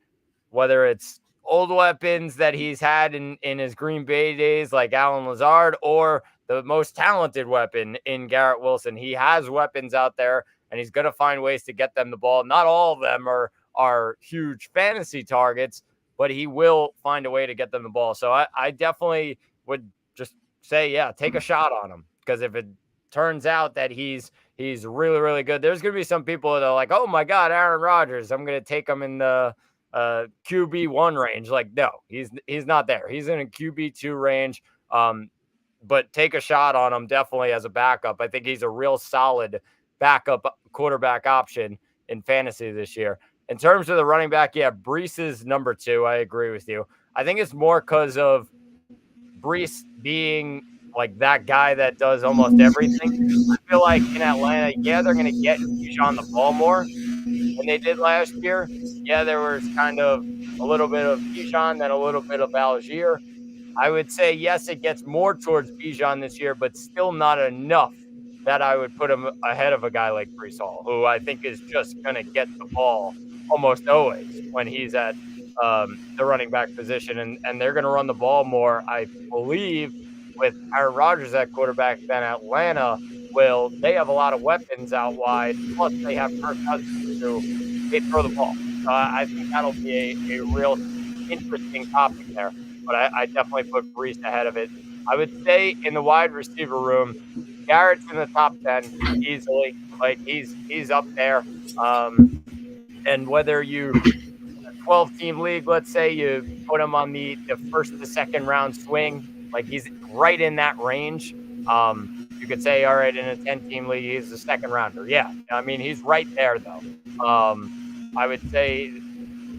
whether it's old weapons that he's had in his Green Bay days, like Alan Lazard, or the most talented weapon in Garrett Wilson, he has weapons out there, and he's going to find ways to get them the ball. Not all of them are huge fantasy targets, but he will find a way to get them the ball. So I definitely would just say, yeah, take a shot on him, because if it turns out that he's really, really good, there's going to be some people that are like, oh my God, Aaron Rodgers, I'm going to take him in the QB1 range. Like, no, he's not there. He's in a QB2 range. But take a shot on him definitely as a backup. I think he's a real solid backup quarterback option in fantasy this year. In terms of the running back, yeah, Brees is number 2. I agree with you. I think it's more because of Brees being like that guy that does almost everything. I feel like in Atlanta, yeah, they're going to get Bijan the ball more than they did last year. Yeah, there was kind of a little bit of Bijan, then a little bit of Algier. I would say, yes, it gets more towards Bijan this year, but still not enough that I would put him ahead of a guy like Brees Hall, who I think is just going to get the ball almost always when he's at the running back position. And they're going to run the ball more, I believe, with Aaron Rodgers at quarterback than Atlanta will. They have a lot of weapons out wide, plus they have Kirk Cousins, who they throw the ball. I think that'll be a real interesting topic there. But I definitely put Brees ahead of it. I would say in the wide receiver room, Garrett's in the top 10 easily. Like he's up there. And whether you 12-team league, let's say you put him on the first to second round swing, like he's right in that range. You could say, all right, in a 10-team league, he's a second rounder. Yeah, I mean, he's right there though. I would say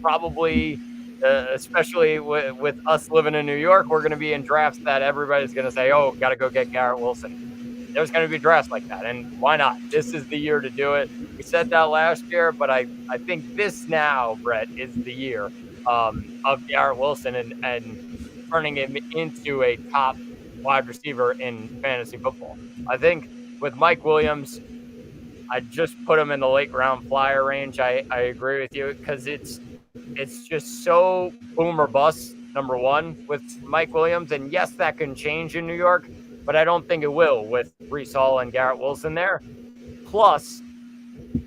probably, especially with us living in New York, we're going to be in drafts that everybody's going to say, oh, got to go get Garrett Wilson. There's going to be drafts like that, and why not? This is the year to do it. We said that last year, but I think this now, Brett, is the year of Garrett Wilson and turning him into a top wide receiver in fantasy football. I think with Mike Williams, I just put him in the late round flyer range. I agree with you, because it's just so boom or bust, number one, with Mike Williams. And yes, that can change in New York, but I don't think it will with Brees Hall and Garrett Wilson there. Plus,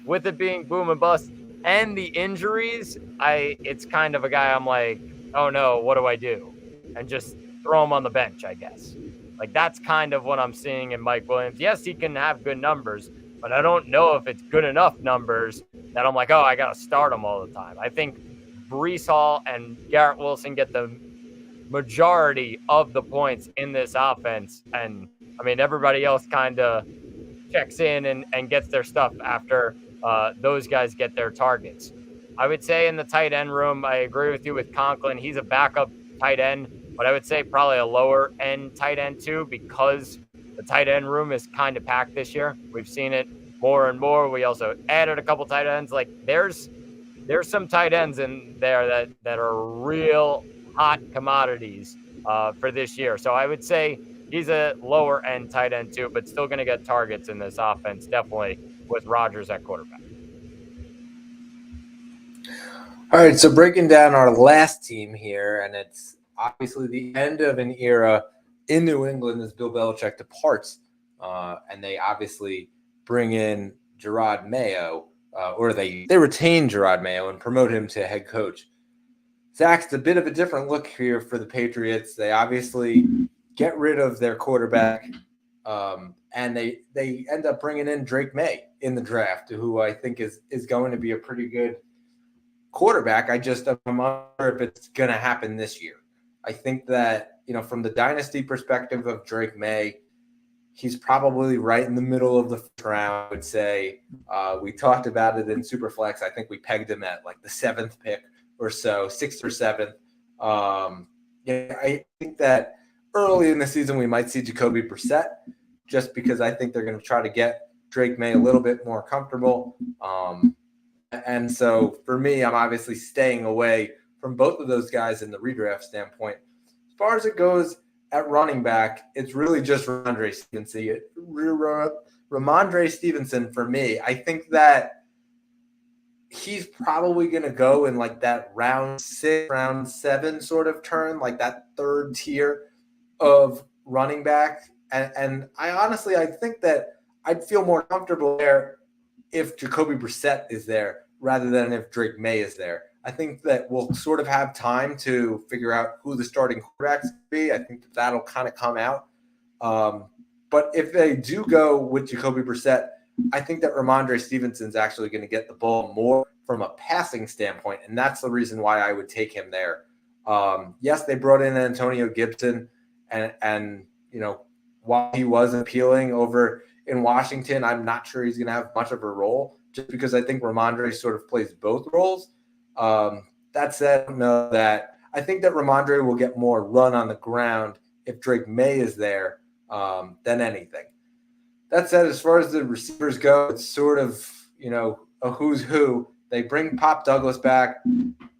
with it being boom and bust and the injuries, it's kind of a guy I'm like, oh no, what do I do? And just throw him on the bench, I guess. Like, that's kind of what I'm seeing in Mike Williams. Yes, he can have good numbers, but I don't know if it's good enough numbers that I'm like, oh, I got to start him all the time. I think Brees Hall and Garrett Wilson get the majority of the points in this offense. And, I mean, everybody else kind of checks in and gets their stuff after those guys get their targets. I would say in the tight end room, I agree with you with Conklin. He's a backup tight end, but I would say probably a lower end tight end too, because the tight end room is kind of packed this year. We've seen it more and more. We also added a couple tight ends. Like there's some tight ends in there that are real hot commodities for this year. So I would say he's a lower end tight end too, but still going to get targets in this offense, definitely with Rodgers at quarterback. All right, so breaking down our last team here, and it's obviously the end of an era in New England as Bill Belichick departs, and they obviously bring in Gerard Mayo, or they retain Gerard Mayo and promote him to head coach. Zach, it's a bit of a different look here for the Patriots. They obviously get rid of their quarterback, and they end up bringing in Drake May in the draft, who I think is going to be a pretty good quarterback. I'm not sure if it's going to happen this year. I think that, from the dynasty perspective of Drake May, he's probably right in the middle of the first round, I would say. We talked about it in Superflex. I think we pegged him at like the 7th pick or so, 6th or 7th. I think that early in the season we might see Jacoby Brissett, just because I think they're going to try to get Drake May a little bit more comfortable. And so for me, I'm obviously staying away from both of those guys in the redraft standpoint. As far as it goes at running back, it's really just Ramondre Stevenson for me. I think that he's probably going to go in like that round 6, round 7 sort of turn, like that third tier of running back. And I think that I'd feel more comfortable there if Jacoby Brissett is there rather than if Drake May is there. I think that we'll sort of have time to figure out who the starting quarterbacks be. I think that'll kind of come out. But if they do go with Jacoby Brissett, I think that Ramondre Stevenson's actually going to get the ball more from a passing standpoint, and that's the reason why I would take him there. Yes, they brought in Antonio Gibson, and while he was appealing over in Washington, I'm not sure he's going to have much of a role, just because I think Ramondre sort of plays both roles. That said, I don't know that I think that Ramondre will get more run on the ground if Drake May is there than anything. That said, as far as the receivers go, it's sort of, a who's who. They bring Pop Douglas back.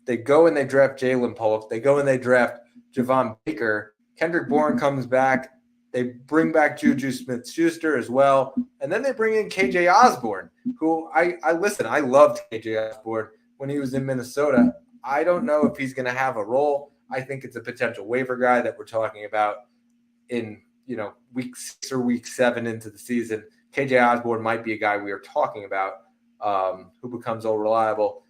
They go and they draft Jalen Polk. They go and they draft Javon Baker. Kendrick Bourne comes back. They bring back Juju Smith-Schuster as well. And then they bring in KJ Osborne, who I loved KJ Osborne when he was in Minnesota. I don't know if he's going to have a role. I think it's a potential waiver guy that we're talking about in, week 6 or week 7 into the season. KJ Osborne might be a guy we are talking about who becomes all reliable.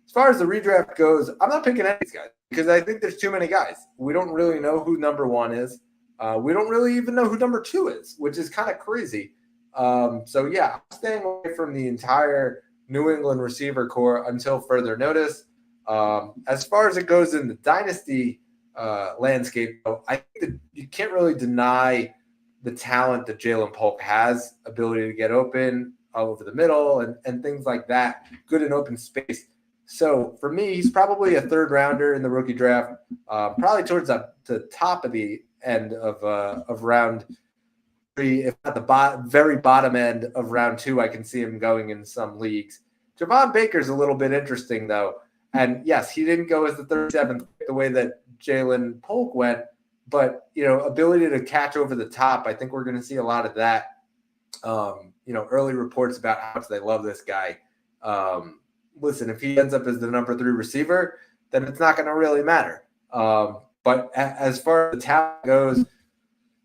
As far as the redraft goes, I'm not picking any of these guys because I think there's too many guys. We don't really know who number 1 is. We don't really even know who number 2 is, which is kind of crazy. So, yeah, I'm staying away from the entire New England receiver core until further notice. As far as it goes in the dynasty landscape, I think that you can't really deny the talent that Jalen Polk has, ability to get open over the middle and things like that, good in open space. So for me, he's probably a third rounder in the rookie draft, probably towards the top of the end of round 3, if not the very bottom end of round 2. I can see him going in some leagues. Javon Baker's a little bit interesting, though. And yes, he didn't go as the 37th the way that Jalen Polk went, but ability to catch over the top. I think we're going to see a lot of that. Early reports about how much they love this guy. Listen, if he ends up as the number 3 receiver, then it's not going to really matter. But as far as the talent goes,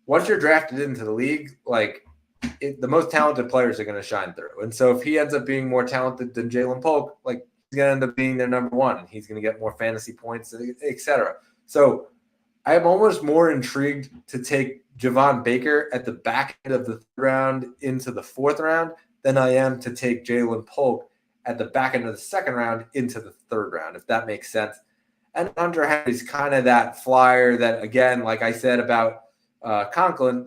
once you're drafted into the league, the most talented players are going to shine through. And so if he ends up being more talented than Jalen Polk, he's going to end up being their number 1, and he's going to get more fantasy points, etc. So I am almost more intrigued to take Javon Baker at the back end of the 3rd round into the 4th round than I am to take Jalen Polk at the back end of the 2nd round into the 3rd round, if that makes sense. And Hunter Henry's kind of that flyer that, again, like I said about Conklin,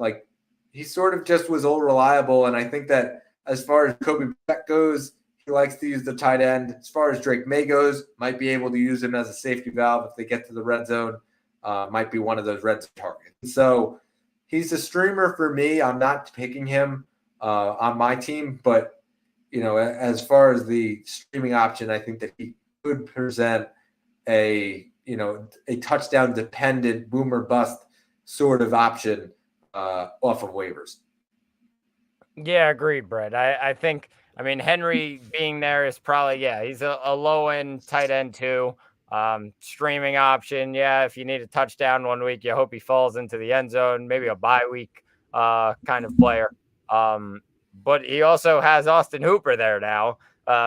he sort of just was all reliable. And I think that as far as Kobe Beck goes, he likes to use the tight end. As far as Drake May goes, might be able to use him as a safety valve if they get to the red zone. Might be one of those red zone targets. So he's a streamer for me. I'm not picking him on my team, but as far as the streaming option, I think that he could present a touchdown dependent boomer bust sort of option off of waivers. Yeah, agreed, Brett. I think, Henry being there is probably, he's a low end tight end too. Streaming option. Yeah, if you need a touchdown one week, you hope he falls into the end zone, maybe a bye week kind of player. But he also has Austin Hooper there now.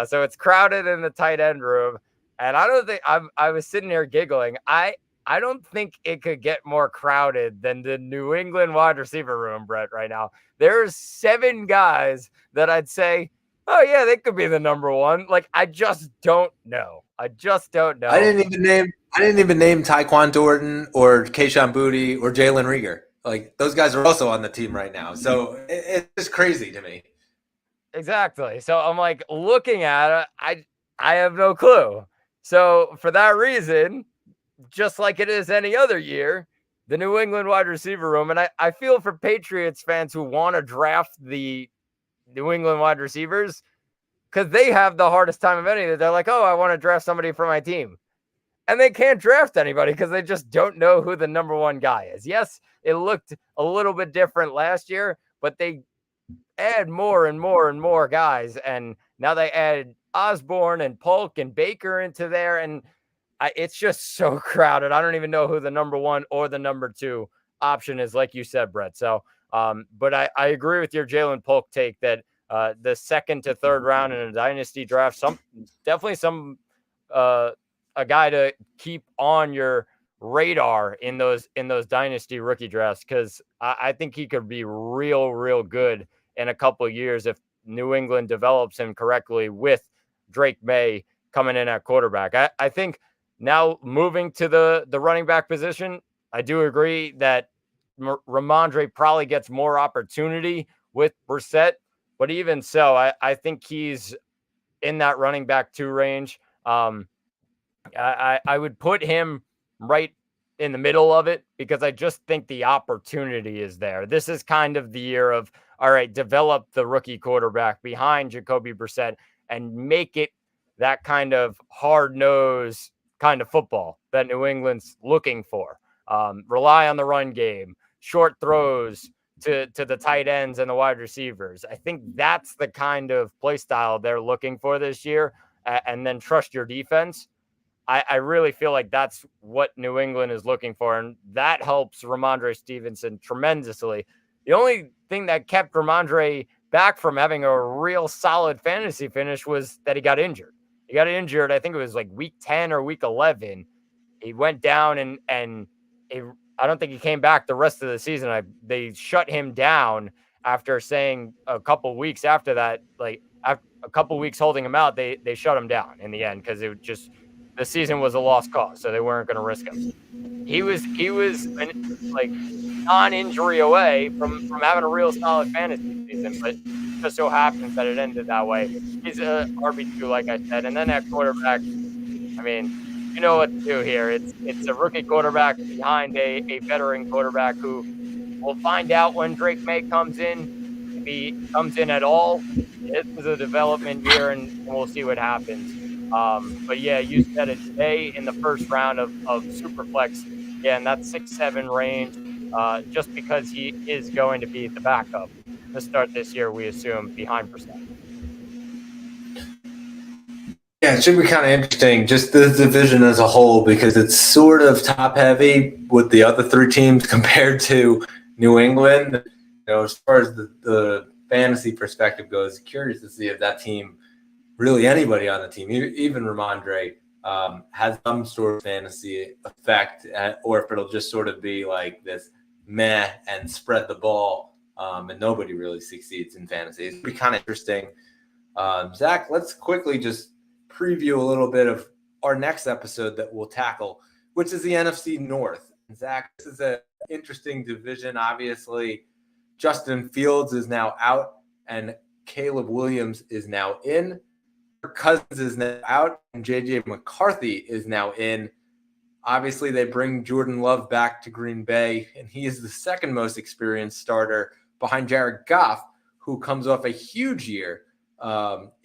So it's crowded in the tight end room. And I don't think I was sitting here giggling. I don't think it could get more crowded than the New England wide receiver room, Brett, right now. There's 7 guys that I'd say, oh, yeah, they could be the number 1. I just don't know. I didn't even name Tyquan Thornton or Kayshon Boutte or Jalen Reagor. Those guys are also on the team right now. So it's just crazy to me. Exactly. So I'm looking at it, I have no clue. So for that reason, just like it is any other year, the New England wide receiver room, and I feel for Patriots fans who want to draft the New England wide receivers, because they have the hardest time of any. They're like, oh, I want to draft somebody for my team. And they can't draft anybody because they just don't know who the number one guy is. Yes, it looked a little bit different last year, but they add more and more and more guys. And now they add Osborne and Polk and Baker into there. And it's just so crowded. I don't even know who the number one or the number two option is, like you said, Brett. So, but I agree with your Jalen Polk take that the second to third round in a dynasty draft, definitely a guy to keep on your radar in those dynasty rookie drafts, because I think he could be real good in a couple of years if New England develops him correctly with Drake May coming in at quarterback. I think now moving to the running back position, I do agree that Ramondre probably gets more opportunity with Brissett, but even so, I think he's in that running back 2 range. I would put him right in the middle of it because I just think the opportunity is there. This is kind of the year of, all right, develop the rookie quarterback behind Jacoby Brissett and make it that kind of hard-nosed kind of football that New England's looking for. Rely on the run game, short throws to the tight ends and the wide receivers. I think that's the kind of play style they're looking for this year, and then trust your defense. I really feel like that's what New England is looking for, and that helps Ramondre Stevenson tremendously. The only thing that kept Ramondre back from having a real solid fantasy finish was that he got injured. He got injured, I think it was like week 10 or week 11. He went down and I don't think he came back the rest of the season. They shut him down after saying a couple weeks after that, like after a couple weeks holding him out, they shut him down in the end because it just – the season was a lost cause, so they weren't going to risk him. He was like non-injury away from having a real solid fantasy season, but just so happens that it ended that way. He's a RB2, like I said, and then at quarterback, I mean, you know what to do here. It's a rookie quarterback behind a veteran quarterback who we'll find out when Drake May comes in. If he comes in at all, this is a development year, and we'll see what happens. But yeah, you said it today in the first round of Superflex. Yeah, in that 6-7 range, just because he is going to be the backup to start this year, we assume, behind Brissett. Yeah, it should be kind of interesting, just the division as a whole, because it's sort of top heavy with the other 3 teams compared to New England. You know, as far as the fantasy perspective goes, curious to see if that team, really anybody on the team, even Ramondre, has some sort of fantasy effect, or if it'll just sort of be like this meh and spread the ball, and nobody really succeeds in fantasy. It'd be kind of interesting. Zach, let's quickly just preview a little bit of our next episode that we'll tackle, which is the NFC North. Zach, this is an interesting division. Obviously, Justin Fields is now out and Caleb Williams is now in. Cousins is now out and JJ McCarthy is now in. Obviously, they bring Jordan Love back to Green Bay, and he is the second most experienced starter behind Jared Goff, who comes off a huge year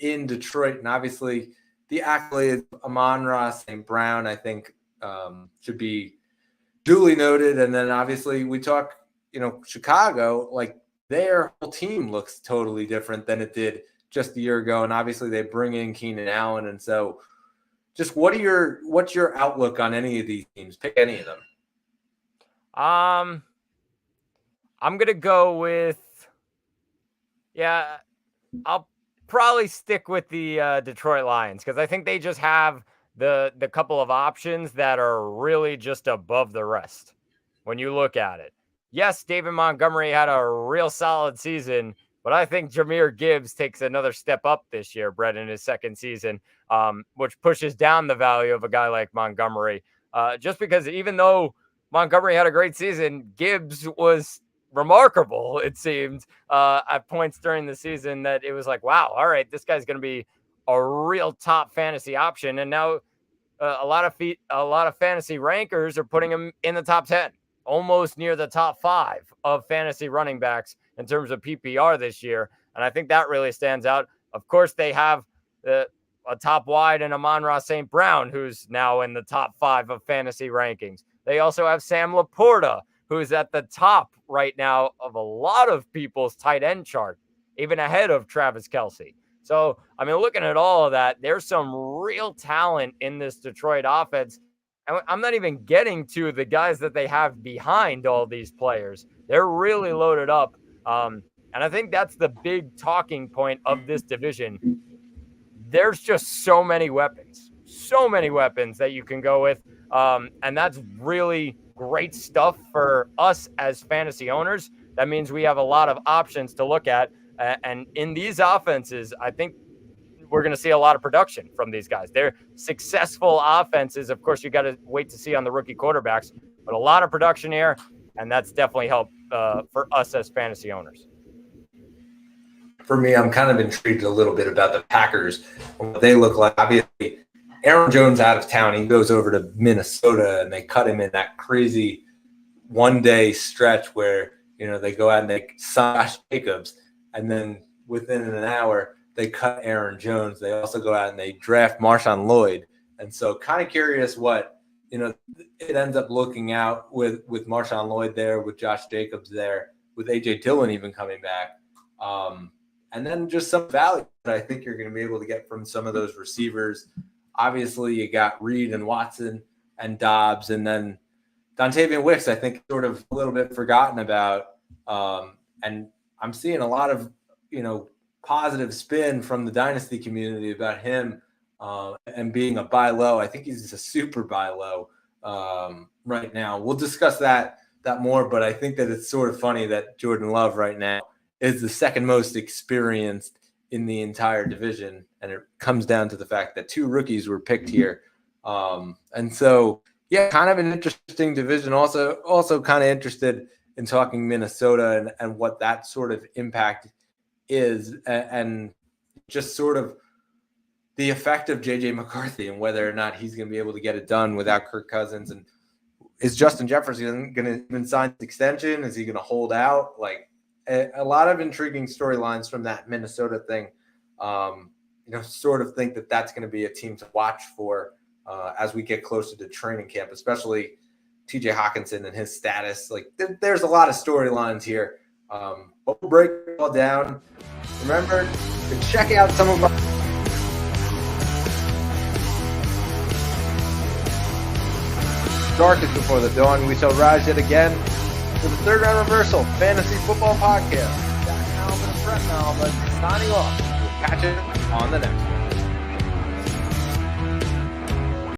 in Detroit. And obviously, the accolades of Amon-Ra St. Brown, I think, should be duly noted. And then obviously we talk, Chicago, like their whole team looks totally different than it did just a year ago. And obviously they bring in Keenan Allen. And so just what's your outlook on any of these teams? Pick any of them. I'm going to go with, I'll probably stick with the Detroit Lions, because I think they just have the couple of options that are really just above the rest when you look at it. Yes, David Montgomery had a real solid season, but I think Jahmyr Gibbs takes another step up this year, Brett, in his second season, which pushes down the value of a guy like Montgomery. Just because even though Montgomery had a great season, Gibbs was remarkable, it seemed, at points during the season, that it was like, wow, all right, this guy's going to be a real top fantasy option. And now a lot of fantasy rankers are putting him in the top 10, almost near the top 5 of fantasy running backs in terms of PPR this year. And I think that really stands out. Of course, they have a top wide and Amon-Ra St. Brown, who's now in the top 5 of fantasy rankings. They also have Sam Laporta, who's at the top right now of a lot of people's tight end chart, even ahead of Travis Kelce. So, I mean, looking at all of that, there's some real talent in this Detroit offense. And I'm not even getting to the guys that they have behind all these players. They're really loaded up. And I think that's the big talking point of this division. There's just so many weapons that you can go with. And that's really great stuff for us as fantasy owners. That means we have a lot of options to look at. And in these offenses, I think we're going to see a lot of production from these guys. They're successful offenses. Of course, you got to wait to see on the rookie quarterbacks, but a lot of production here. And that's definitely helped for us as fantasy owners. For me, I'm kind of intrigued a little bit about the Packers, what they look like. Obviously, Aaron Jones out of town. He goes over to Minnesota, and they cut him in that crazy one-day stretch where, they go out and they sign Josh Jacobs, and then within an hour, they cut Aaron Jones. They also go out and they draft Marshawn Lloyd. And so kind of curious what, it ends up looking out with Marshawn Lloyd there, with Josh Jacobs there, with A.J. Dillon even coming back. And then just some value that I think you're going to be able to get from some of those receivers. Obviously, you got Reed and Watson and Dobbs, and then Dontavian Wicks, I think, sort of a little bit forgotten about. And I'm seeing a lot of, positive spin from the dynasty community about him and being a buy low. I think he's a super buy low right now. We'll discuss that more, but I think that it's sort of funny that Jordan Love right now is the second most experienced in the entire division. And it comes down to the fact that 2 rookies were picked here. And so, yeah, kind of an interesting division. Also kind of interested in talking Minnesota and what that sort of impact is, and just sort of the effect of JJ McCarthy and whether or not he's going to be able to get it done without Kirk Cousins. And is Justin Jefferson going to even sign this extension? Is he going to hold out? Like, a lot of intriguing storylines from that Minnesota thing. Sort of think that that's going to be a team to watch for as we get closer to training camp, especially TJ Hawkinson and his status. Like, there's a lot of storylines here. But we'll break it all down. Remember to check out some of our darkest before the dawn. We shall rise yet again for the Third Round Reversal Fantasy Football Podcast. Jack Alvin and Brett Malva signing off. We'll catch you on the next one.